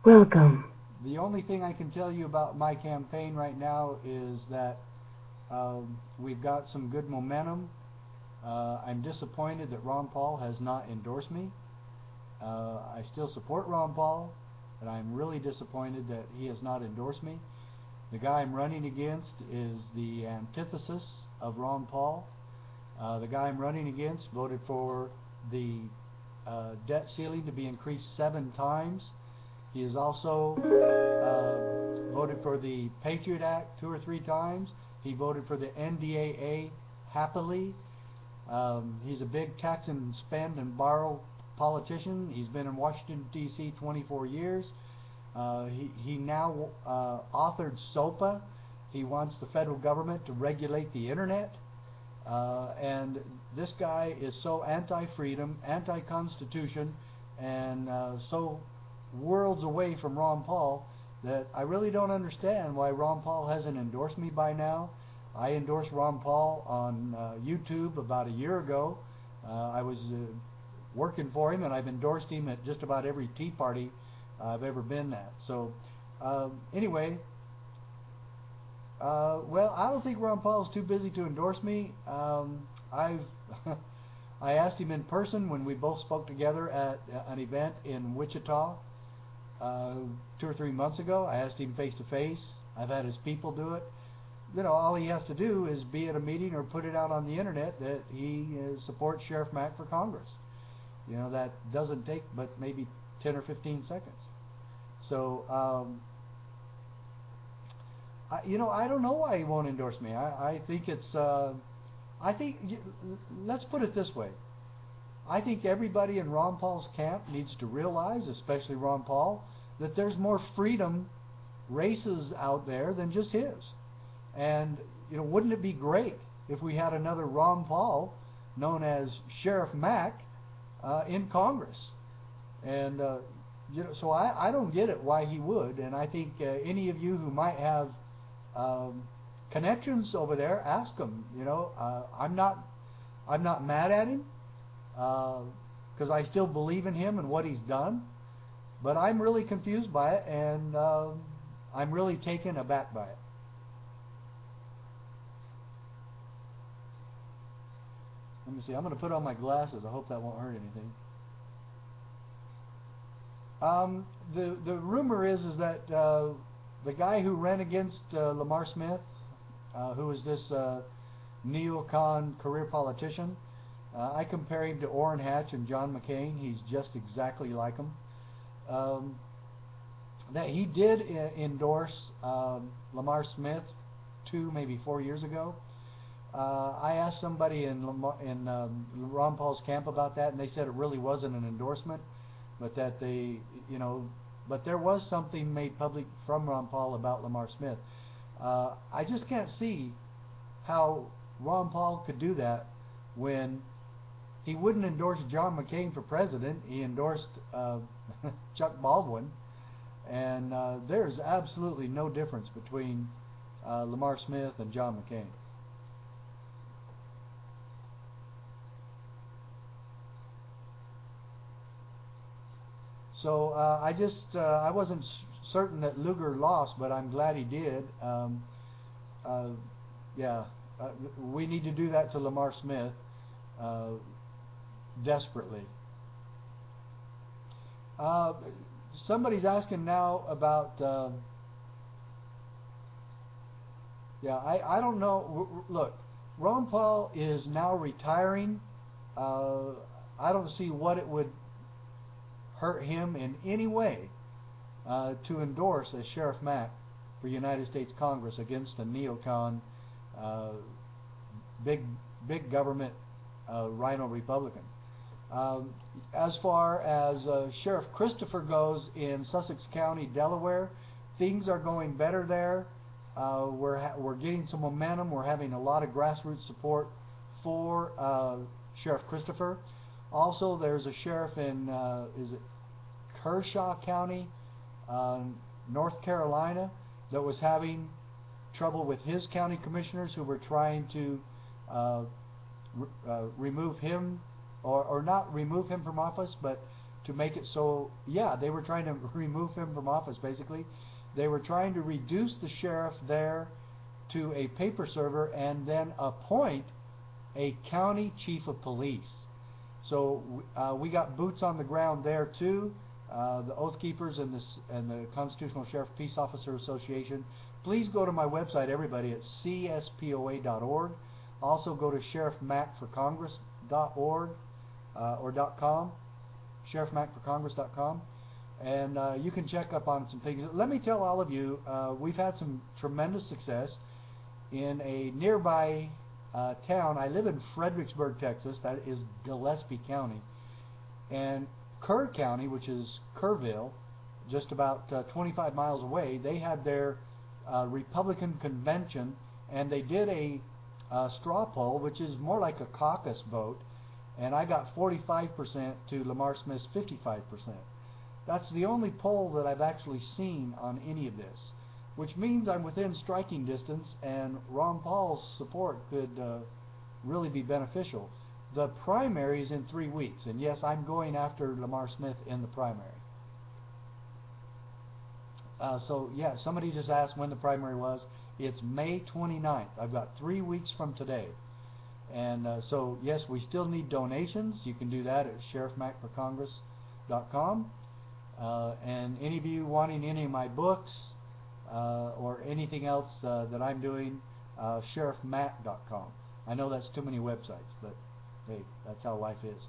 Welcome. The only thing I can tell you about my campaign right now is that we've got some good momentum. I'm disappointed that Ron Paul has not endorsed me. I still support Ron Paul, but I'm really disappointed that he has not endorsed me. The guy I'm running against is the antithesis of Ron Paul. The guy I'm running against voted for the debt ceiling to be increased 7 times. He has also voted for the Patriot Act 2 or 3 times. He voted for the NDAA happily. He's a big tax and spend and borrow politician. He's been in Washington, D.C. 24 years. He now authored SOPA. He wants the federal government to regulate the internet. And this guy is so anti-freedom, anti-constitution, and so worlds away from Ron Paul that I really don't understand why Ron Paul hasn't endorsed me by now. I endorsed Ron Paul on YouTube about a year ago. I was working for him, and I've endorsed him at just about every Tea Party I've ever been at. So anyway, well, I don't think Ron Paul is too busy to endorse me. I asked him in person when we both spoke together at an event in Wichita 2 or 3 months ago. I asked him face to face. I've had his people do it. You know, all he has to do is be at a meeting or put it out on the internet that he supports Sheriff Mack for Congress. You know, that doesn't take but maybe 10 or 15 seconds. So, you know, I don't know why he won't endorse me. I think it's, let's put it this way. I think everybody in Ron Paul's camp needs to realize, especially Ron Paul, that there's more freedom races out there than just his. And, you know, wouldn't it be great if we had another Ron Paul, known as Sheriff Mack, in Congress? And, you know, so I don't get it why he would. And I think any of you who might have connections over there, ask him. You know, I'm not mad at him, because I still believe in him and what he's done, but I'm really confused by it, and I'm really taken aback by it. Let me see, I'm going to put on my glasses. I hope that won't hurt anything. The rumor is that the guy who ran against Lamar Smith, who is this neocon career politician, I compare him to Orrin Hatch and John McCain. He's just exactly like him. That he did endorse Lamar Smith 2, maybe 4 years ago. I asked somebody in Ron Paul's camp about that, and they said it really wasn't an endorsement, but that they, you know, but there was something made public from Ron Paul about Lamar Smith. I just can't see how Ron Paul could do that when he wouldn't endorse John McCain for president. He endorsed Chuck Baldwin, and there's absolutely no difference between Lamar Smith and John McCain. So I wasn't certain that Lugar lost, but I'm glad he did. Yeah, we need to do that to Lamar Smith desperately. Somebody's asking now about, yeah, I don't know. Look, Ron Paul is now retiring. I don't see what it would hurt him in any way to endorse as Sheriff Mack for United States Congress against a neocon, big government rhino Republican. As far as Sheriff Christopher goes in Sussex County, Delaware, things are going better there. We're getting some momentum. We're having a lot of grassroots support for Sheriff Christopher. Also, there's a sheriff in is it Kershaw County, North Carolina, that was having trouble with his county commissioners who were trying to remove him, or not remove him from office, but to make it so, yeah, they were trying to remove him from office, basically. They were trying to reduce the sheriff there to a paper server and then appoint a county chief of police. So we got boots on the ground there too. The Oath Keepers and the Constitutional Sheriff Peace Officer Association. Please go to my website, everybody, at cspoa.org. Also go to sheriffmackforcongress.org or .com, sheriffmackforcongress.com, and you can check up on some things. Let me tell all of you, we've had some tremendous success in a nearby town. I live in Fredericksburg, Texas. That is Gillespie County. And Kerr County, which is Kerrville, just about 25 miles away, they had their Republican convention, and they did a straw poll, which is more like a caucus vote, and I got 45% to Lamar Smith's 55%. That's the only poll that I've actually seen on any of this, which means I'm within striking distance, and Ron Paul's support could really be beneficial. The primary is in 3 weeks, and yes, I'm going after Lamar Smith in the primary. So yeah, somebody just asked when the primary was. It's May 29th. I've got 3 weeks from today. And so yes, we still need donations. You can do that at sheriffmackforcongress.com. And any of you wanting any of my books or anything else that I'm doing, sheriffmack.com. I know that's too many websites, but hey, that's how life is.